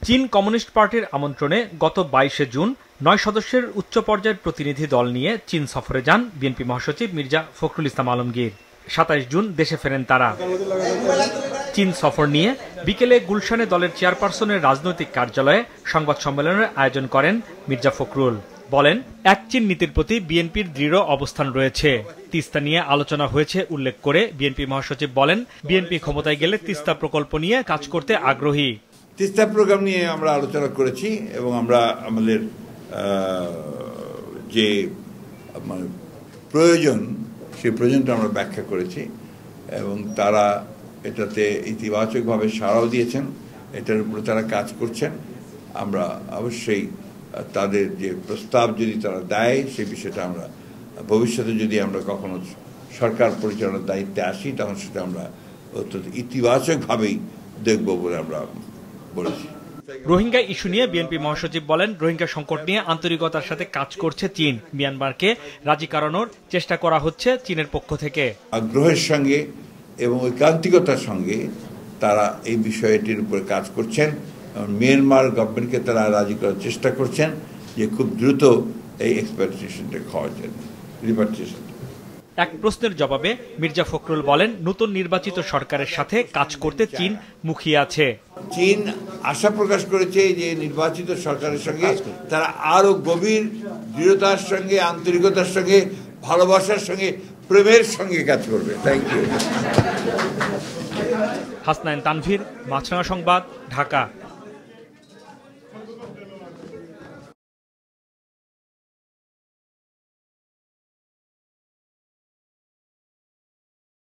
চীন কমিউনিস্ট পার্টির আমন্ত্রণে গত 22শে জুন 9 সদস্যের উচ্চ পর্যায়ের প্রতিনিধি দল নিয়ে চীন সফরে যান বিএনপি মহাসচিব মির্জা ফখরুল ইসলাম আলমগীর। 27 জুন দেশে ফেরেন তারা। চীন সফর নিয়ে বিকেলে গুলশানে দলের চেয়ারপারসনের রাজনৈতিক কার্যালয়ে সংবাদ সম্মেলনের আয়োজন করেন মির্জা ফখরুল। বলেন, এক চীন নীতির প্রতি বিএনপির দৃঢ় অবস্থান রয়েছে। তিস্তা নিয়ে আলোচনা হয়েছে উল্লেখ করে বিএনপি মহাসচিব বলেন, বিএনপি ক্ষমতায় গেলে তিস্তা প্রকল্প নিয়ে কাজ করতে আগ্রহী। তিস্তা প্রোগ্রাম নিয়ে আমরা আলোচনা করেছি এবং আমরা আমাদের যে প্রয়োজন সেই প্রয়োজনটা আমরা ব্যাখ্যা করেছি এবং তারা এটাতে ইতিবাচকভাবে সাড়াও দিয়েছেন। এটার উপরে তারা কাজ করছেন। আমরা অবশ্যই তাদের যে প্রস্তাব যদি তারা দেয় সেই বিষয়টা আমরা ভবিষ্যতে যদি আমরা কখনো সরকার পরিচালনার দায়িত্বে আসি তখন সেটা আমরা অত্যন্ত ইতিবাচকভাবেই দেখব বলে আমরা বলেছি। রোহিঙ্গা ইস্যু নিয়ে বিএনপি মহাসচিব বলেন, রোহিঙ্গা সংকট নিয়ে আন্তরিকতার সাথে কাজ করছে চীন। মিয়ানমারকে রাজি করানোর চেষ্টা করা হচ্ছে চীনের পক্ষ থেকে। আগ্রহের সঙ্গে এবং ঐকান্তিকতার সঙ্গে তারা এই বিষয়টির উপরে কাজ করছেন। মিয়ানমার গভর্নমেন্টকে তারা রাজি করার চেষ্টা করছেন যে খুব দ্রুত এই এক্সপার্টেশনটা খাওয়ার জন্য রিপার্টেশন। এক প্রশ্নের জবাবে মির্জা ফখরুল বলেন, নতুন নির্বাচিত সরকারের সাথে কাজ করতে চীন মুখিয়ে আছে। চীন আশা প্রকাশ করেছে যে নির্বাচিত সরকারের সঙ্গে তারা আরো গভীর দৃঢ়তার সঙ্গে, আন্তরিকতার সঙ্গে, ভালোবাসার সঙ্গে, প্রেমের সঙ্গে কাজ করবে। Thank you. হাসনাইন তানভীর, মাছরাঙা সংবাদ, ঢাকা।